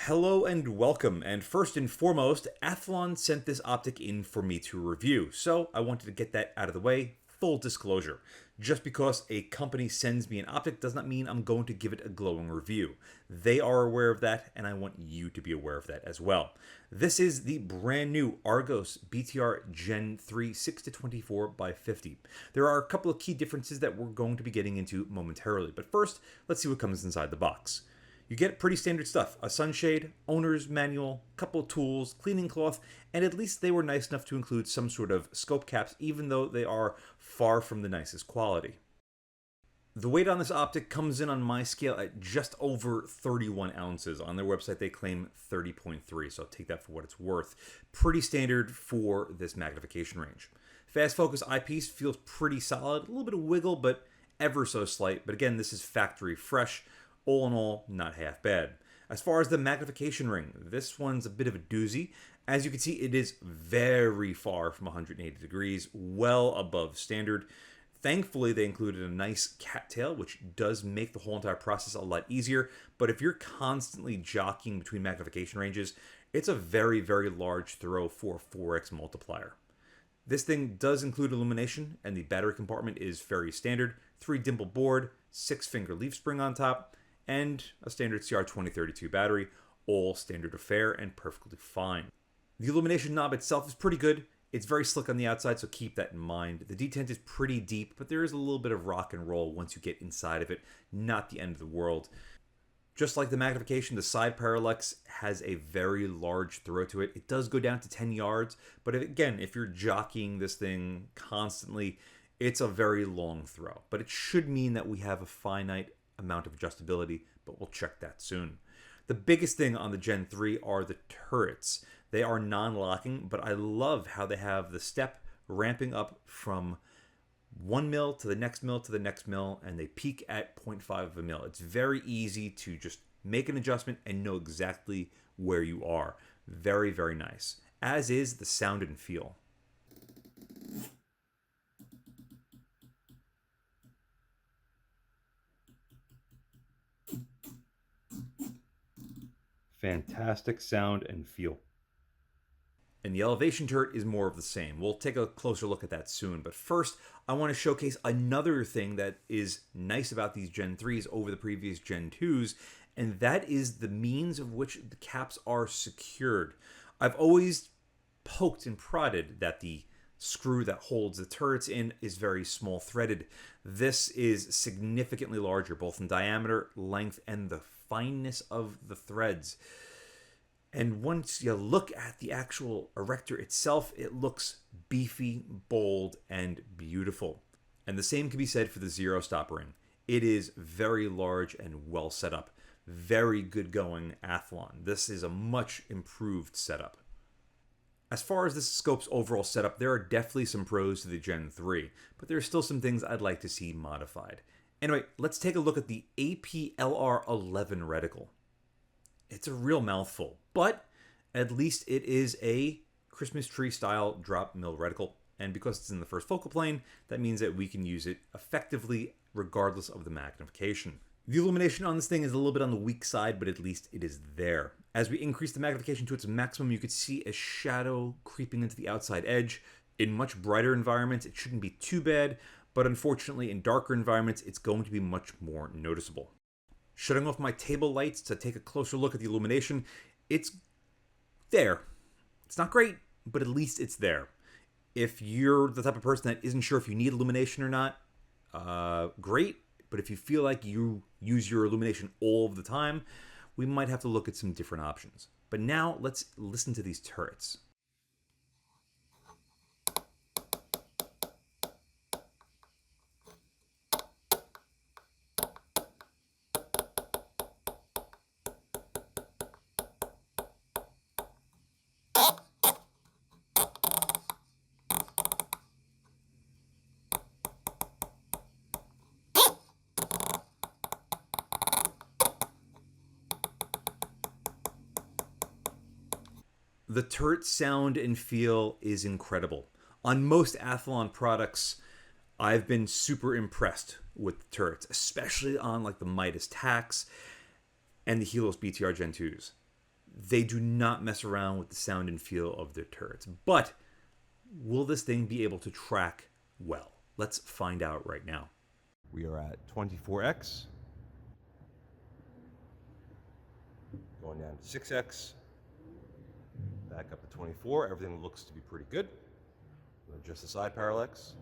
Hello and welcome, and first and foremost, Athlon sent this optic in for me to review, so I wanted to get that out of the way. Full disclosure, just because a company sends me an optic does not mean I'm going to give it a glowing review. They are aware of that, and I want you to be aware of that as well. This is the brand new Argos BTR Gen 3 6-24 by 50. There are a couple of key differences that we're going to be getting into momentarily, but first, let's see what comes inside the box. You get pretty standard stuff: a sunshade, owner's manual, couple of tools, cleaning cloth, and at least they were nice enough to include some sort of scope caps, even though they are far from the nicest quality. The weight on this optic comes in on my scale at just over 31 ounces. On their website they claim 30.3, so take that for what it's worth. Pretty standard for this magnification range. Fast focus eyepiece feels pretty solid, a little bit of wiggle, but ever so slight. But again, this is factory fresh. All in all, not half bad. As far as the magnification ring, this one's a bit of a doozy. As you can see, it is very far from 180 degrees, well above standard. Thankfully, they included a nice cattail, which does make the whole entire process a lot easier. But if you're constantly jockeying between magnification ranges, it's a very, very large throw for a 4x multiplier. This thing does include illumination, and the battery compartment is very standard. 3-dimple board, 6-finger leaf spring on top, and a standard CR2032 battery, all standard affair and perfectly fine. The illumination knob itself is pretty good. It's very slick on the outside, so keep that in mind. The detent is pretty deep, but there is a little bit of rock and roll once you get inside of it. Not the end of the world. Just like the magnification, the side parallax has a very large throw to it. It does go down to 10 yards, but if you're jockeying this thing constantly, it's a very long throw. But it should mean that we have a finite amount of adjustability, but we'll check that soon. The biggest thing on the Gen 3 are the turrets. They are non-locking, but I love how they have the step ramping up from 1 mil to the next mil to the next mil, and they peak at 0.5 of a mil. It's very easy to just make an adjustment and know exactly where you are. Very, very nice. As is the sound and feel. Fantastic sound and feel. And the elevation turret is more of the same. We'll take a closer look at that soon. But first, I want to showcase another thing that is nice about these Gen 3s over the previous Gen 2s, and that is the means of which the caps are secured. I've always poked and prodded that the screw that holds the turrets in is very small threaded. This is significantly larger, both in diameter, length, and the fineness of the threads. And once you look at the actual erector itself, it looks beefy, bold, and beautiful. And the same can be said for the zero stop ring. It is very large and well set up. Very good going Athlon. This is a much improved setup. As far as this scope's overall setup, there are definitely some pros to the Gen 3, but there are still some things I'd like to see modified. Anyway, let's take a look at the APLR11 reticle. It's a real mouthful, but at least it is a Christmas tree style drop mill reticle, and because it's in the first focal plane, that means that we can use it effectively regardless of the magnification. The illumination on this thing is a little bit on the weak side, but at least it is there. As we increase the magnification to its maximum, you could see a shadow creeping into the outside edge. In much brighter environments, it shouldn't be too bad, but unfortunately in darker environments, it's going to be much more noticeable. Shutting off my table lights to take a closer look at the illumination, it's there. It's not great, but at least it's there. If you're the type of person that isn't sure if you need illumination or not, great. But if you feel like you use your illumination all of the time, we might have to look at some different options. But now let's listen to these turrets. The turret sound and feel is incredible. On most Athlon products, I've been super impressed with the turrets, especially on like the Midas Tax and the Helos BTR Gen 2s. they do not mess around with the sound and feel of their turrets. But will this thing be able to track well? Let's find out right now. We are at 24x, going down to 6x, back up to 24. Everything looks to be pretty good. Adjust the side parallax.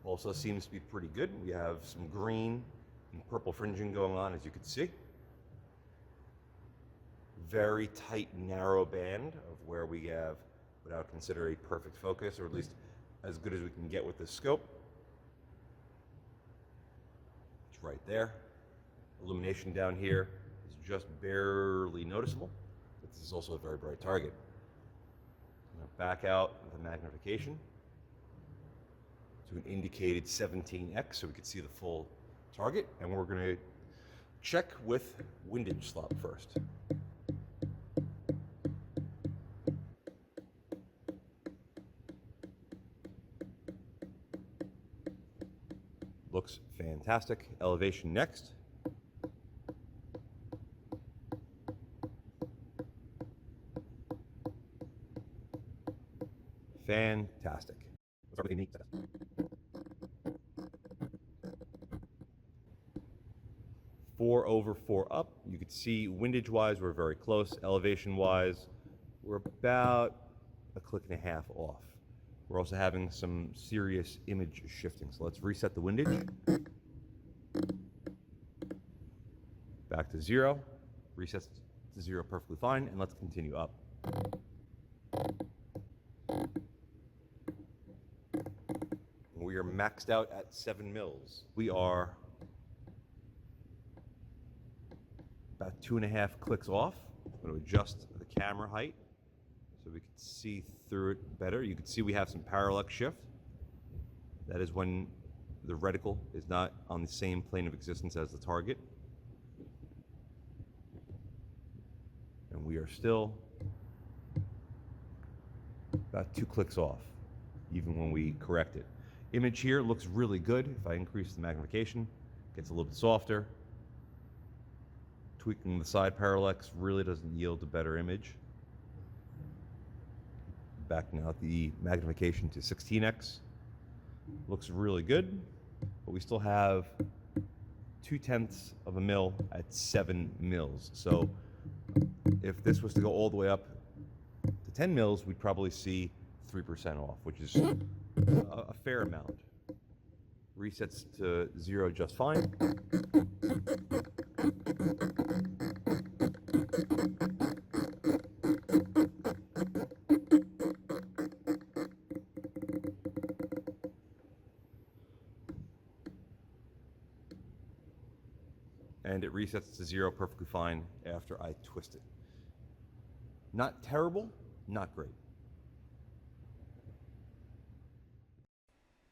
Also seems to be pretty good. We have some green and purple fringing going on, as you can see. Very tight, narrow band of where we have what I would consider a perfect focus, or at least as good as we can get with this scope. It's right there. Illumination down here is just barely noticeable, but this is also a very bright target. I'm going to back out the magnification to an indicated 17x so we can see the full target, and we're going to check with windage slop first. Looks fantastic. Elevation next. Fantastic. Let's start with a unique test. Four over, four up. You can see windage wise, we're very close. Elevation wise, we're about a click and a half off. We're also having some serious image shifting. So let's reset the windage. Back to 0. Resets to 0 perfectly fine. And let's continue up. We are maxed out at 7 mils. We are about 2.5 clicks off. I'm going to adjust the camera height so we can see through it better. You can see we have some parallax shift. That is when the reticle is not on the same plane of existence as the target. And we are still about 2 clicks off, even when we correct it. Image here looks really good. If I increase the magnification, it gets a little bit softer. Tweaking the side parallax really doesn't yield a better image. Backing out the magnification to 16x. Looks really good, but we still have 0.2 of a mil at 7 mils. So if this was to go all the way up to 10 mils, we'd probably see 3% off, which is a fair amount. Resets to 0 just fine. And it resets to 0 perfectly fine after I twist it. Not terrible, not great.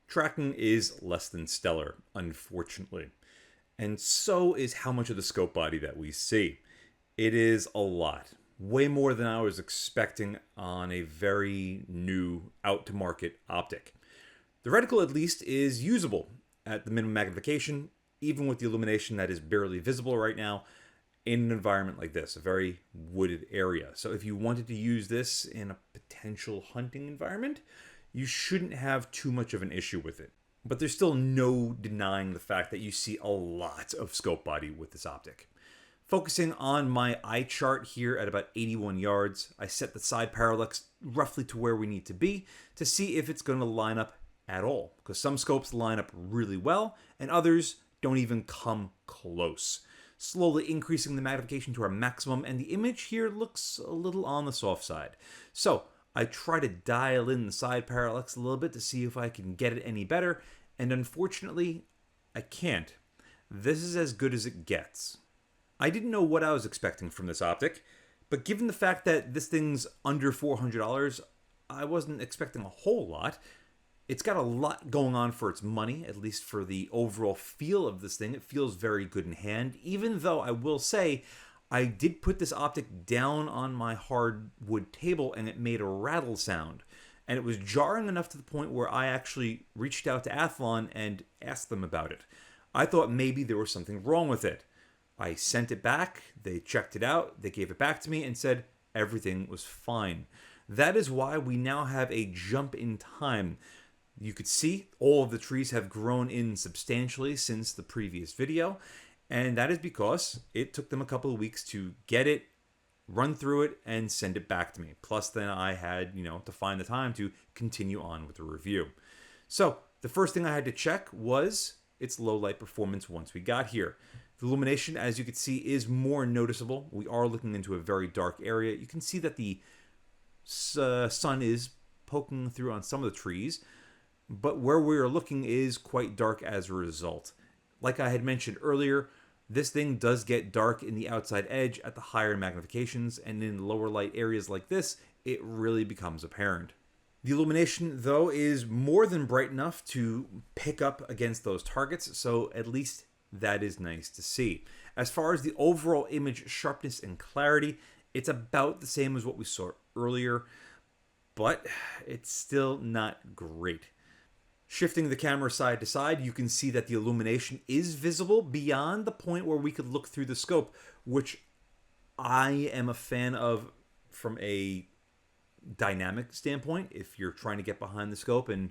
Tracking is less than stellar, unfortunately. And so is how much of the scope body that we see. It is a lot. Way more than I was expecting on a very new out-to-market optic. The reticle at least is usable at the minimum magnification, even with the illumination that is barely visible right now in an environment like this, a very wooded area. So if you wanted to use this in a potential hunting environment, you shouldn't have too much of an issue with it. But there's still no denying the fact that you see a lot of scope body with this optic. Focusing on my eye chart here at about 81 yards, I set the side parallax roughly to where we need to be to see if it's going to line up at all. Because some scopes line up really well and others don't even come close. Slowly increasing the magnification to our maximum, and the image here looks a little on the soft side. So I try to dial in the side parallax a little bit to see if I can get it any better, and unfortunately, I can't. This is as good as it gets. I didn't know what I was expecting from this optic, but given the fact that this thing's under $400, I wasn't expecting a whole lot. It's got a lot going on for its money, at least for the overall feel of this thing. It feels very good in hand, even though I will say I did put this optic down on my hardwood table and it made a rattle sound. And it was jarring enough to the point where I actually reached out to Athlon and asked them about it. I thought maybe there was something wrong with it. I sent it back, they checked it out, they gave it back to me and said everything was fine. That is why we now have a jump in time. You could see all of the trees have grown in substantially since the previous video, and that is because it took them a couple of weeks to get it, run through it, and send it back to me. Plus then I had, to find the time to continue on with the review. So the first thing I had to check was its low light performance once we got here. The illumination, as you can see, is more noticeable. We are looking into a very dark area. You can see that the sun is poking through on some of the trees, but where we are looking is quite dark as a result. Like I had mentioned earlier, this thing does get dark in the outside edge at the higher magnifications, and in lower light areas like this, it really becomes apparent. The illumination, though, is more than bright enough to pick up against those targets, so at least that is nice to see. As far as the overall image sharpness and clarity, it's about the same as what we saw earlier, but it's still not great. Shifting the camera side to side, you can see that the illumination is visible beyond the point where we could look through the scope, which I am a fan of from a dynamic standpoint. If you're trying to get behind the scope and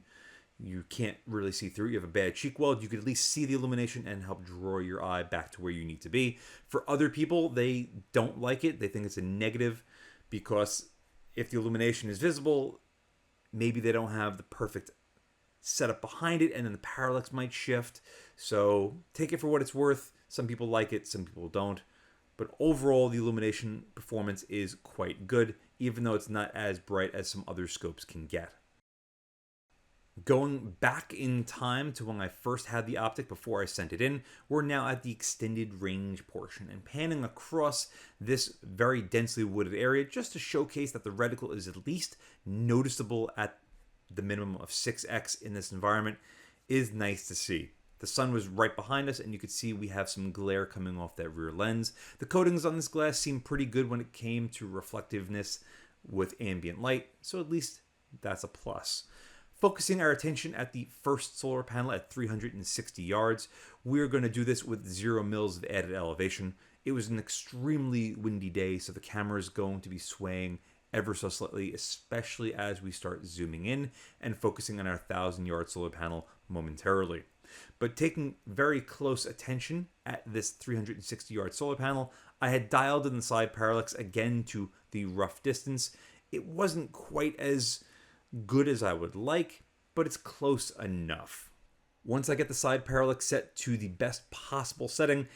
you can't really see through, you have a bad cheek weld, you could at least see the illumination and help draw your eye back to where you need to be. For other people, they don't like it. They think it's a negative because if the illumination is visible, maybe they don't have the perfect setup behind it, and then the parallax might shift. So take it for what it's worth. Some people like it, some people don't. But overall, the illumination performance is quite good, even though it's not as bright as some other scopes can get. Going back in time to when I first had the optic before I sent it in, we're now at the extended range portion and panning across this very densely wooded area just to showcase that the reticle is at least noticeable at the minimum of 6x in this environment is nice to see. The sun was right behind us, and you could see we have some glare coming off that rear lens. The coatings on this glass seem pretty good when it came to reflectiveness with ambient light, so at least that's a plus. Focusing our attention at the first solar panel at 360 yards, we're going to do this with 0 mils of added elevation. It was an extremely windy day, so the camera is going to be swaying ever so slightly, especially as we start zooming in and focusing on our 1,000-yard solar panel momentarily. But taking very close attention at this 360-yard solar panel, I had dialed in the side parallax again to the rough distance. It wasn't quite as good as I would like, but it's close enough. Once I get the side parallax set to the best possible setting,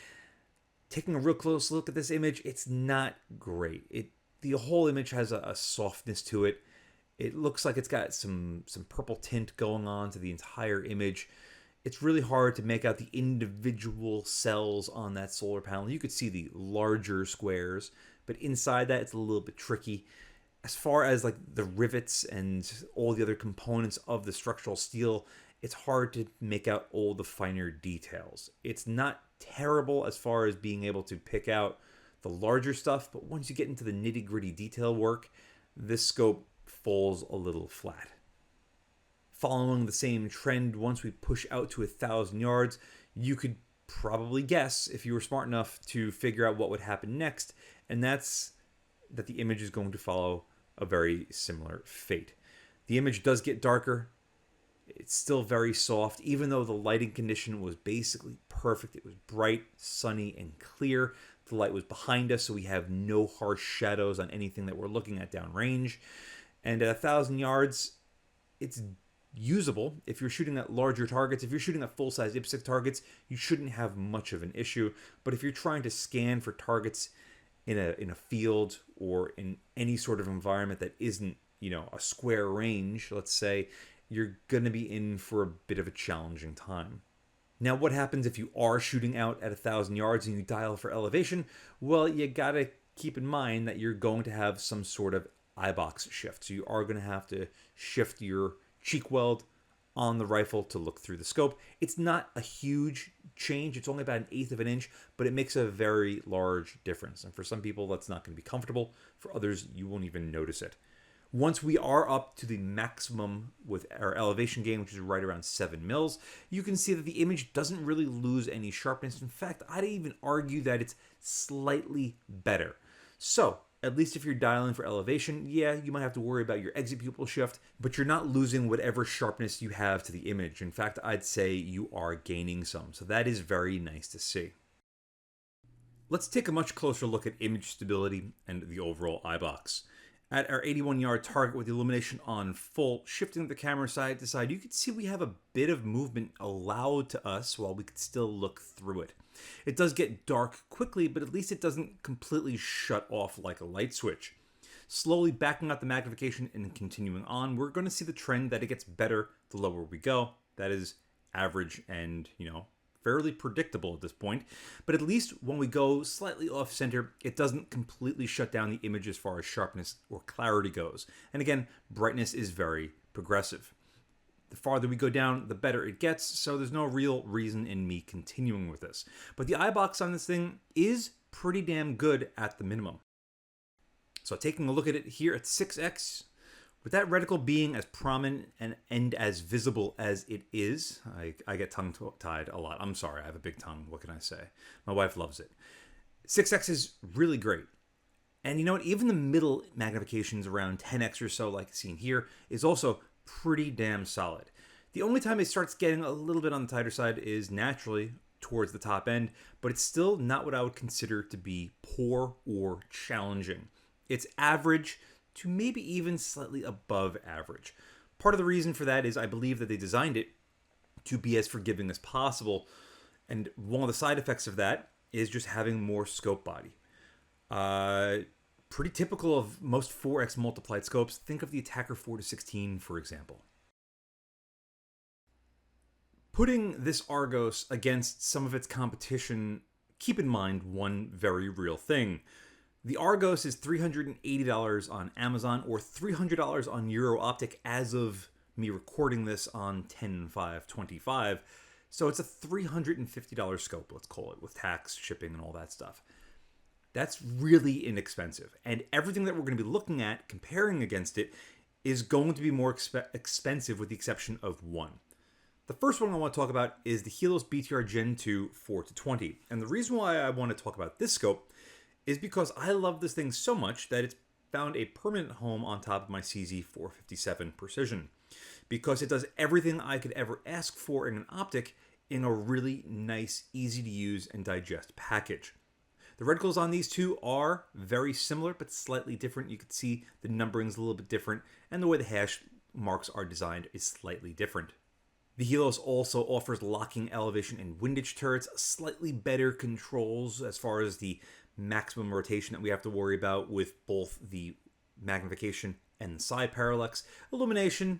taking a real close look at this image, it's not great. The whole image has a softness to it. It looks like it's got some purple tint going on to the entire image. It's really hard to make out the individual cells on that solar panel. You could see the larger squares, but inside that it's a little bit tricky. As far as like the rivets and all the other components of the structural steel, it's hard to make out all the finer details. It's not terrible as far as being able to pick out the larger stuff, but once you get into the nitty-gritty detail work, this scope falls a little flat. Following the same trend, once we push out to 1,000 yards, you could probably guess, if you were smart enough, to figure out what would happen next, and that's that the image is going to follow a very similar fate. The image does get darker. It's still very soft, even though the lighting condition was basically perfect. It was bright, sunny, and clear. The light was behind us, so we have no harsh shadows on anything that we're looking at downrange. And at 1,000 yards, it's usable. If you're shooting at larger targets, if you're shooting at full-size IPSC targets, you shouldn't have much of an issue. But if you're trying to scan for targets in a field or in any sort of environment that isn't, a square range, let's say, you're going to be in for a bit of a challenging time. Now, what happens if you are shooting out at 1,000 yards and you dial for elevation? Well, you got to keep in mind that you're going to have some sort of eyebox shift. So you are going to have to shift your cheek weld on the rifle to look through the scope. It's not a huge change. It's only about 1/8 of an inch, but it makes a very large difference. And for some people, that's not going to be comfortable. For others, you won't even notice it. Once we are up to the maximum with our elevation gain, which is right around 7 mils, you can see that the image doesn't really lose any sharpness. In fact, I'd even argue that it's slightly better. So, at least if you're dialing for elevation, yeah, you might have to worry about your exit pupil shift, but you're not losing whatever sharpness you have to the image. In fact, I'd say you are gaining some. So that is very nice to see. Let's take a much closer look at image stability and the overall Eyebox. At our 81-yard target with the illumination on full, shifting the camera side to side, you can see we have a bit of movement allowed to us while we could still look through it. It does get dark quickly, but at least it doesn't completely shut off like a light switch. Slowly backing up the magnification and continuing on, we're going to see the trend that it gets better the lower we go. That is average and, fairly predictable at this point, but at least when we go slightly off center, it doesn't completely shut down the image as far as sharpness or clarity goes. And again, brightness is very progressive. The farther we go down, the better it gets, so there's no real reason in me continuing with this. But the Eyebox on this thing is pretty damn good at the minimum. So taking a look at it here at 6x, with that reticle being as prominent and as visible as it is, I get tongue-tied a lot. I'm sorry, I have a big tongue. What can I say? My wife loves it. 6x is really great. And you know what? Even the middle magnifications around 10x or so, like seen here, is also pretty damn solid. The only time it starts getting a little bit on the tighter side is naturally towards the top end, but it's still not what I would consider to be poor or challenging. It's average to maybe even slightly above average. Part of the reason for that is I believe that they designed it to be as forgiving as possible, and one of the side effects of that is just having more scope body. Pretty typical of most 4x multiplied scopes. Think of the Attacker 4-16, for example. Putting this Argos against some of its competition, keep in mind one very real thing. The Argos is $380 on Amazon or $300 on Euro Optic as of me recording this on 10/5/25. So it's a $350 scope, let's call it, with tax, shipping, and all that stuff. That's really inexpensive. And everything that we're going to be looking at, comparing against it, is going to be more expensive with the exception of one. The first one I want to talk about is the Helos BTR Gen II 4-20. And the reason why I want to talk about this scope is because I love this thing so much that it's found a permanent home on top of my CZ457 Precision, because it does everything I could ever ask for in an optic in a really nice, easy to use and digest package. The reticles on these two are very similar but slightly different. You can see the numbering's a little bit different, and the way the hash marks are designed is slightly different. The Helos also offers locking elevation and windage turrets, slightly better controls as far as the maximum rotation that we have to worry about with both the magnification and the side parallax. Illumination,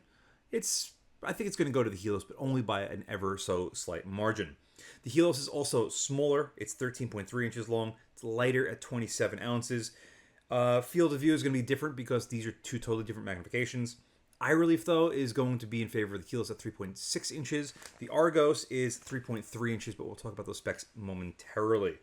I think it's going to go to the Helos, but only by an ever so slight margin. The Helos is also smaller. It's 13.3 inches long. It's lighter at 27 ounces. Field of view is going to be different because these are two totally different magnifications. Eye relief, though, is going to be in favor of the Helos at 3.6 inches. The Argos is 3.3 inches, but we'll talk about those specs momentarily.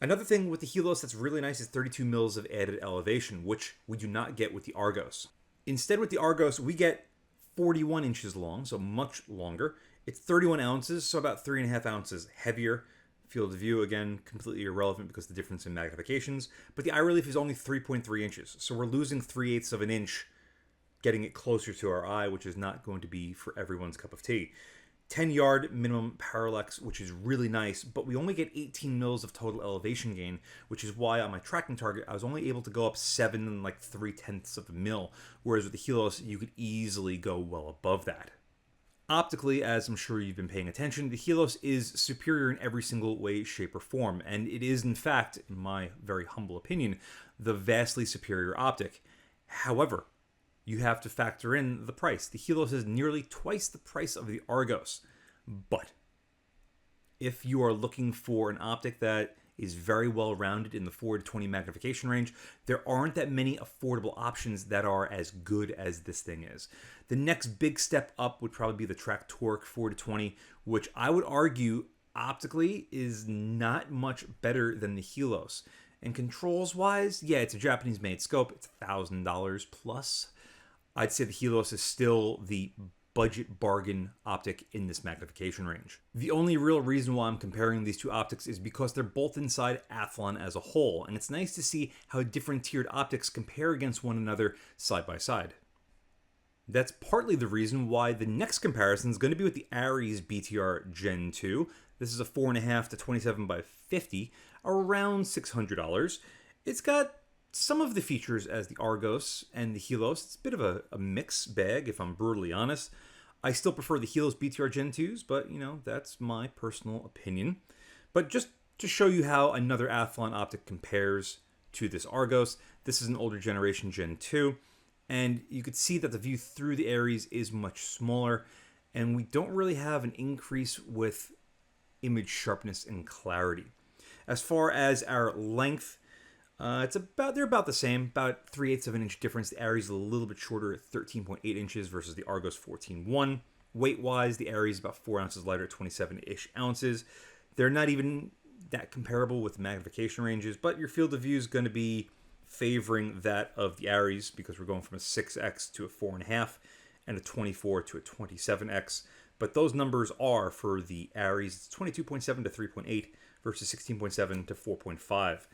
Another thing with the Helos that's really nice is 32 mils of added elevation, which we do not get with the Argos. Instead, with the Argos, we get 41 inches long, so much longer. It's 31 ounces, so about 3.5 ounces heavier. Field of view, again, completely irrelevant because of the difference in magnifications. But the eye relief is only 3.3 inches, so we're losing 3/8 of an inch, getting it closer to our eye, which is not going to be for everyone's cup of tea. 10-yard minimum parallax, which is really nice, but we only get 18 mils of total elevation gain, which is why on my tracking target, I was only able to go up 7.3 of a mil, whereas with the Helos, you could easily go well above that. Optically, as I'm sure you've been paying attention, the Helos is superior in every single way, shape, or form, and it is, in fact, in my very humble opinion, the vastly superior optic. However, you have to factor in the price. The Helos is nearly twice the price of the Argos. But if you are looking for an optic that is very well rounded in the 4-20 magnification range, there aren't that many affordable options that are as good as this thing is. The next big step up would probably be the Track Torque 4-20, which I would argue optically is not much better than the Helos. And controls wise, yeah, it's a Japanese made scope. It's $1,000 plus. I'd say the Helos is still the budget bargain optic in this magnification range. The only real reason why I'm comparing these two optics is because they're both inside Athlon as a whole, and it's nice to see how different tiered optics compare against one another side by side. That's partly the reason why the next comparison is going to be with the Arri BTR Gen II. This is a 4.5 to 27 by 50, around $600. It's got some of the features as the Argos and the Helos. It's a bit of a mixed bag, if I'm brutally honest. I still prefer the Helos BTR Gen 2s, but, that's my personal opinion. But just to show you how another Athlon optic compares to this Argos, this is an older generation Gen 2, and you could see that the view through the Arris is much smaller, and we don't really have an increase with image sharpness and clarity. As far as our length, they're about the same, about 3/8 of an inch difference. The Arri is a little bit shorter at 13.8 inches versus the Argos 14.1. Weight-wise, the Arri is about 4 ounces lighter at 27-ish ounces. They're not even that comparable with magnification ranges, but your field of view is going to be favoring that of the Arris because we're going from a 6x to a 4.5 and a 24 to a 27x. But those numbers are for the Arris, it's 22.7 to 3.8 versus 16.7 to 4.5.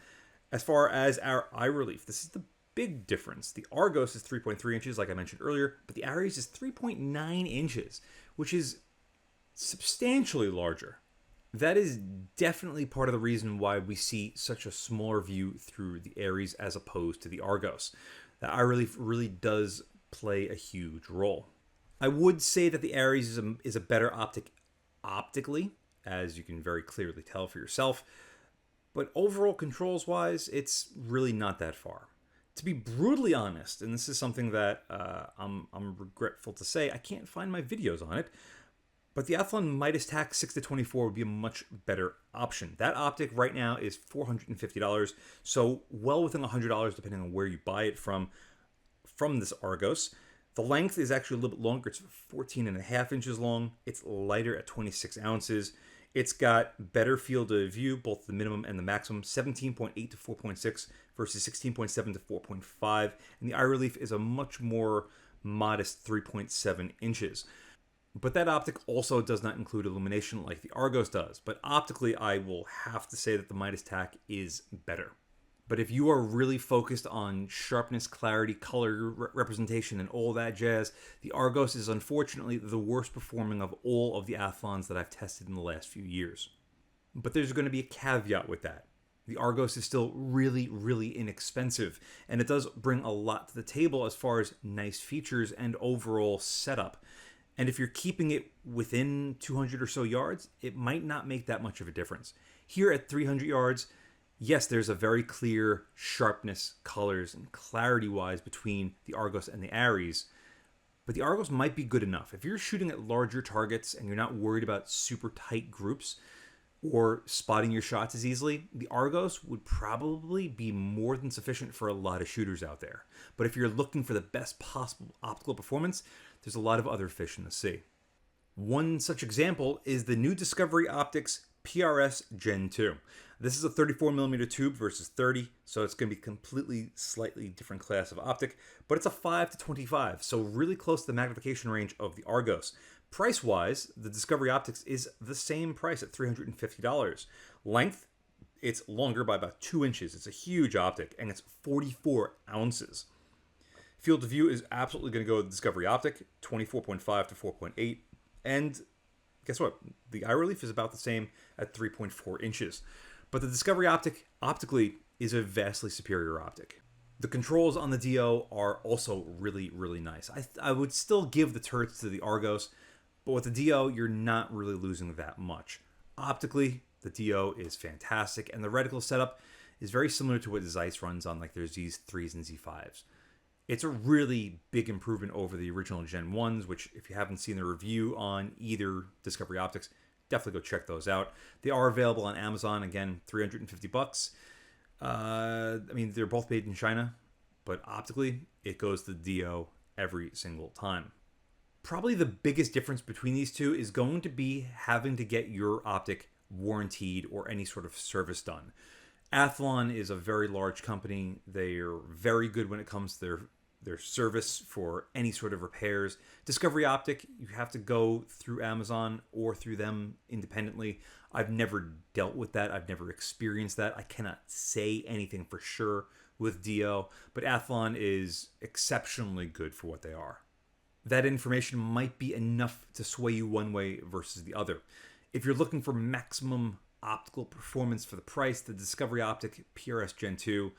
As far as our eye relief, this is the big difference. The Argos is 3.3 inches, like I mentioned earlier, but the Arris is 3.9 inches, which is substantially larger. That is definitely part of the reason why we see such a smaller view through the Arris as opposed to the Argos. The eye relief really does play a huge role. I would say that the Arris is a better optic optically, as you can very clearly tell for yourself. But overall, controls-wise, it's really not that far. To be brutally honest, and this is something that I'm regretful to say, I can't find my videos on it, but the Athlon Midas TAC 6 to 24 would be a much better option. That optic right now is $450, so well within $100 depending on where you buy it from this Argos. The length is actually a little bit longer. It's 14.5 inches long. It's lighter at 26 ounces. It's got better field of view, both the minimum and the maximum, 17.8 to 4.6 versus 16.7 to 4.5. And the eye relief is a much more modest 3.7 inches. But that optic also does not include illumination like the Argos does. But optically, I will have to say that the Midas TAC is better. But if you are really focused on sharpness, clarity, color representation, and all that jazz, the Argos is unfortunately the worst performing of all of the Athlons that I've tested in the last few years. But there's going to be a caveat with that. The Argos is still really, really inexpensive, and it does bring a lot to the table as far as nice features and overall setup. And if you're keeping it within 200 or so yards, it might not make that much of a difference. Here at 300 yards, yes, there's a very clear sharpness, colors, and clarity-wise between the Argos and the Arris, but the Argos might be good enough. If you're shooting at larger targets and you're not worried about super tight groups or spotting your shots as easily, the Argos would probably be more than sufficient for a lot of shooters out there. But if you're looking for the best possible optical performance, there's a lot of other fish in the sea. One such example is the new Discovery Optics PRS Gen 2. This is a 34mm tube versus 30, so it's going to be completely slightly different class of optic, but it's a 5 to 25, so really close to the magnification range of the Argos. Price-wise, the Discovery Optics is the same price at $350. Length, it's longer by about 2 inches. It's a huge optic, and it's 44 ounces. Field of view is absolutely going to go with the Discovery Optic, 24.5 to 4.8, and guess what? The eye relief is about the same at 3.4 inches. But the Discovery Optic, optically, is a vastly superior optic. The controls on the DO are also really, really nice. I would still give the turrets to the Argos, but with the DO, you're not really losing that much. Optically, the DO is fantastic, and the reticle setup is very similar to what Zeiss runs on like their Z3s and Z5s. It's a really big improvement over the original Gen 1s, which if you haven't seen the review on either Discovery Optics, definitely go check those out. They are available on Amazon, again, $350. They're both made in China, but optically, it goes to the DO every single time. Probably the biggest difference between these two is going to be having to get your optic warrantied or any sort of service done. Athlon is a very large company. They are very good when it comes to their service for any sort of repairs. Discovery Optic, you have to go through Amazon or through them independently. I've never dealt with that. I've never experienced that. I cannot say anything for sure with DO, but Athlon is exceptionally good for what they are. That information might be enough to sway you one way versus the other. If you're looking for maximum optical performance for the price, the Discovery Optic PRS Gen 2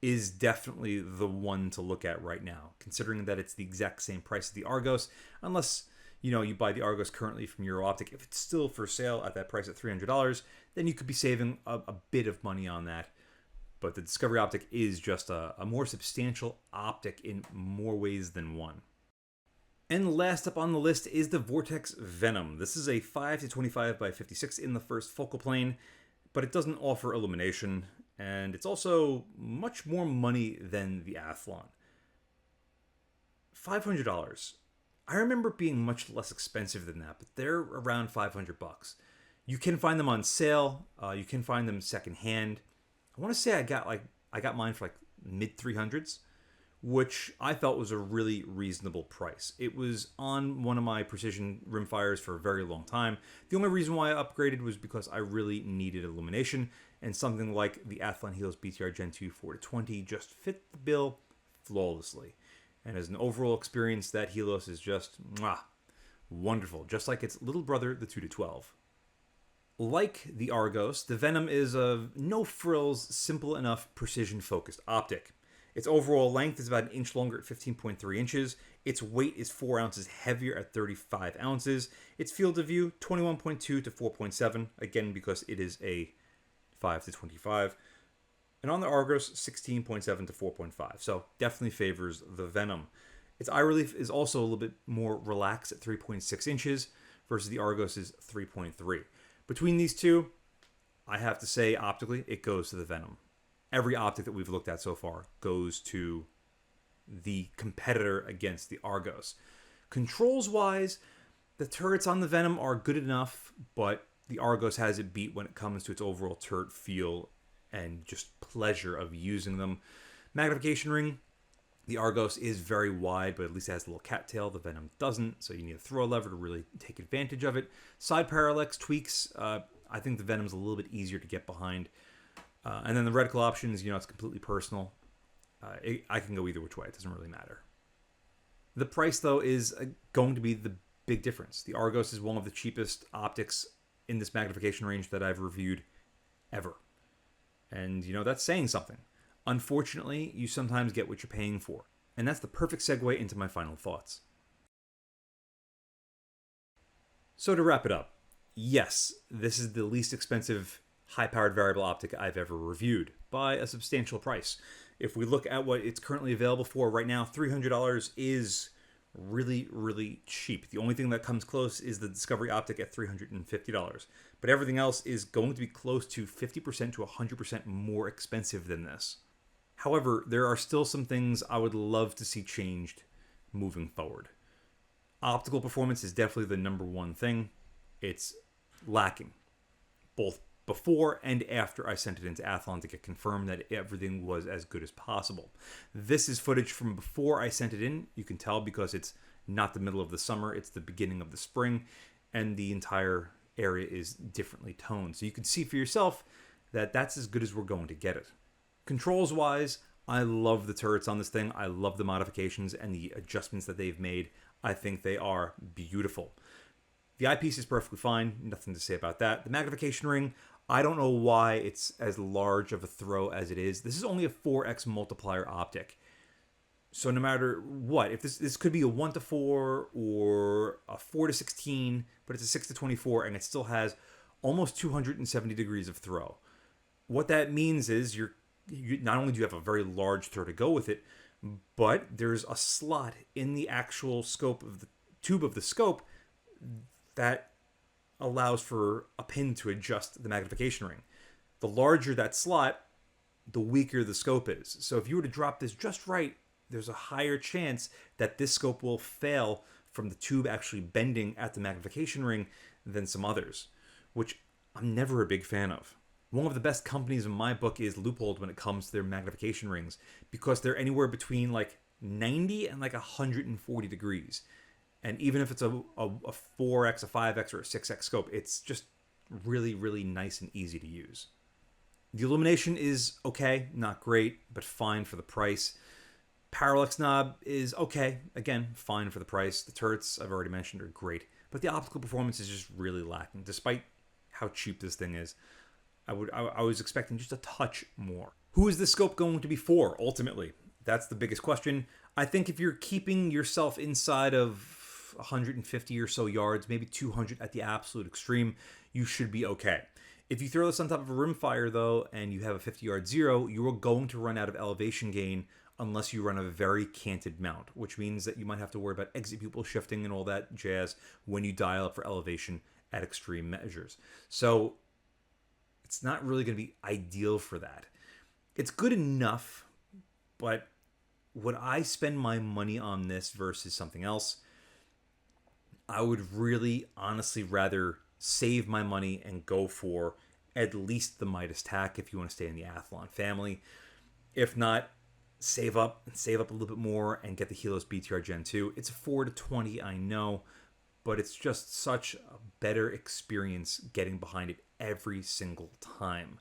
is definitely the one to look at right now, considering that it's the exact same price as the Argos, unless you buy the Argos currently from Euro Optic. If it's still for sale at that price at $300, then you could be saving a bit of money on that. But the Discovery Optic is just a more substantial optic in more ways than one. And last up on the list is the Vortex Venom. This is a 5 to 25 by 56 in the first focal plane, but it doesn't offer illumination, and it's also much more money than the Athlon. $500. I remember it being much less expensive than that, but they're around $500. You can find them on sale. You can find them secondhand. I want to say I got mine for like mid 300s, which I felt was a really reasonable price. It was on one of my precision rimfires for a very long time. The only reason why I upgraded was because I really needed illumination, and something like the Athlon Helos BTR Gen 2 4 to 20 just fit the bill flawlessly. And as an overall experience, that Helos is just wonderful, just like its little brother, the 2 to 12. Like the Argos, the Venom is a no-frills, simple enough, precision-focused optic. Its overall length is about an inch longer at 15.3 inches. Its weight is 4 ounces heavier at 35 ounces. Its field of view, 21.2 to 4.7, again because it is a 5 to 25. And on the Argos, 16.7 to 4.5. So definitely favors the Venom. Its eye relief is also a little bit more relaxed at 3.6 inches versus the Argos is 3.3. Between these two, I have to say optically, it goes to the Venom. Every optic that we've looked at so far goes to the competitor against the Argos. Controls-wise, the turrets on the Venom are good enough, but the Argos has it beat when it comes to its overall turret feel and just pleasure of using them. Magnification ring, the Argos is very wide, but at least it has a little cattail. The Venom doesn't, so you need a throw lever to really take advantage of it. Side parallax tweaks, I think the Venom's a little bit easier to get behind. And then the reticle options, it's completely personal. I can go either which way. It doesn't really matter. The price, though, is going to be the big difference. The Argos is one of the cheapest optics in this magnification range that I've reviewed ever. And, that's saying something. Unfortunately, you sometimes get what you're paying for. And that's the perfect segue into my final thoughts. So to wrap it up, yes, this is the least expensive high-powered variable optic I've ever reviewed by a substantial price. If we look at what it's currently available for right now, $300 is really, really cheap. The only thing that comes close is the Discovery Optic at $350. But everything else is going to be close to 50% to 100% more expensive than this. However, there are still some things I would love to see changed moving forward. Optical performance is definitely the number one thing. It's lacking, both before and after I sent it into Athlon to get confirmed that everything was as good as possible. This is footage from before I sent it in. You can tell because it's not the middle of the summer, it's the beginning of the spring, and the entire area is differently toned. So you can see for yourself that that's as good as we're going to get it. Controls-wise, I love the turrets on this thing. I love the modifications and the adjustments that they've made. I think they are beautiful. The eyepiece is perfectly fine. Nothing to say about that. The magnification ring, I don't know why it's as large of a throw as it is. This is only a 4x multiplier optic. So no matter what, if this could be a 1 to 4 or a 4 to 16, but it's a 6 to 24 and it still has almost 270 degrees of throw. What that means is you not only do you have a very large throw to go with it, but there's a slot in the actual scope of the tube of the scope that allows for a pin to adjust the magnification ring. The larger that slot, the weaker the scope is. So if you were to drop this just right, there's a higher chance that this scope will fail from the tube actually bending at the magnification ring than some others, which I'm never a big fan of. One of the best companies in my book is Leupold when it comes to their magnification rings, because they're anywhere between like 90 and like 140 degrees. And even if it's a 4x, a 5x, or a 6x scope, it's just really, really nice and easy to use. The illumination is okay, not great, but fine for the price. Parallax knob is okay, again, fine for the price. The turrets, I've already mentioned, are great, but the optical performance is just really lacking, despite how cheap this thing is. I was expecting just a touch more. Who is this scope going to be for, ultimately? That's the biggest question. I think if you're keeping yourself inside of 150 or so yards, maybe 200 at the absolute extreme, you should be okay. If you throw this on top of a rimfire, though, and you have a 50-yard zero, you are going to run out of elevation gain unless you run a very canted mount, which means that you might have to worry about exit pupil shifting and all that jazz when you dial up for elevation at extreme measures. So it's not really going to be ideal for that. It's good enough, but would I spend my money on this versus something else? I would really honestly rather save my money and go for at least the Midas TAC if you want to stay in the Athlon family. If not, save up a little bit more and get the Helos BTR Gen 2. It's a 4 to 20, I know, but it's just such a better experience getting behind it every single time.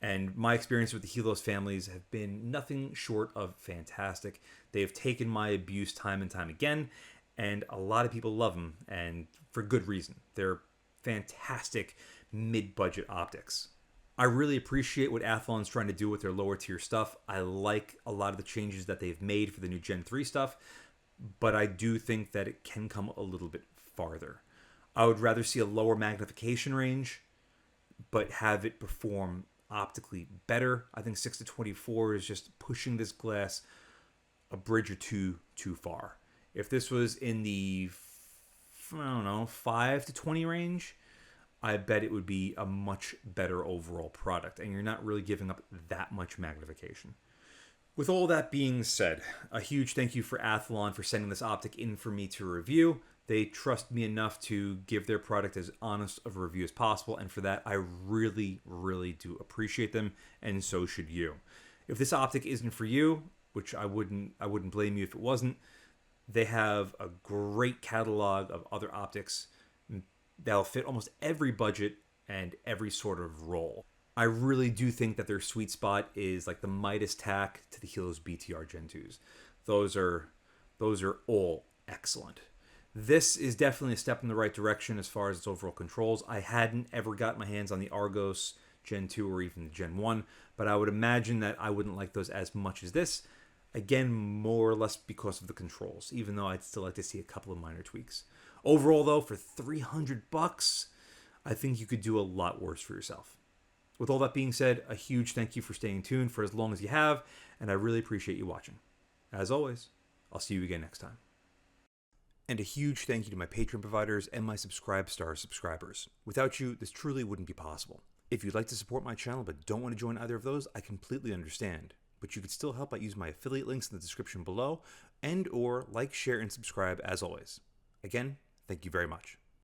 And my experience with the Helos families have been nothing short of fantastic. They have taken my abuse time and time again, and a lot of people love them, and for good reason. They're fantastic mid-budget optics. I really appreciate what Athlon's trying to do with their lower tier stuff. I like a lot of the changes that they've made for the new Gen 3 stuff, but I do think that it can come a little bit farther. I would rather see a lower magnification range, but have it perform optically better. I think 6 to 24 is just pushing this glass a bridge or two too far. If this was in the, I don't know, 5 to 20 range, I bet it would be a much better overall product, and you're not really giving up that much magnification. With all that being said, a huge thank you for Athlon for sending this optic in for me to review. They trust me enough to give their product as honest of a review as possible, and for that, I really, really do appreciate them, and so should you. If this optic isn't for you, which I wouldn't blame you if it wasn't, they have a great catalog of other optics that'll fit almost every budget and every sort of role. I really do think that their sweet spot is like the Midas TAC to the Helos BTR Gen 2s. Those are all excellent. This is definitely a step in the right direction as far as its overall controls. I hadn't ever got my hands on the Argos Gen 2 or even the Gen 1, but I would imagine that I wouldn't like those as much as this. Again, more or less because of the controls, even though I'd still like to see a couple of minor tweaks. Overall, though, for $300, I think you could do a lot worse for yourself. With all that being said, a huge thank you for staying tuned for as long as you have, and I really appreciate you watching. As always, I'll see you again next time. And a huge thank you to my Patreon providers and my Subscribe Stars subscribers. Without you, this truly wouldn't be possible. If you'd like to support my channel but don't want to join either of those, I completely understand. But you could still help by using my affiliate links in the description below, and or like, share, and subscribe as always. Again, thank you very much.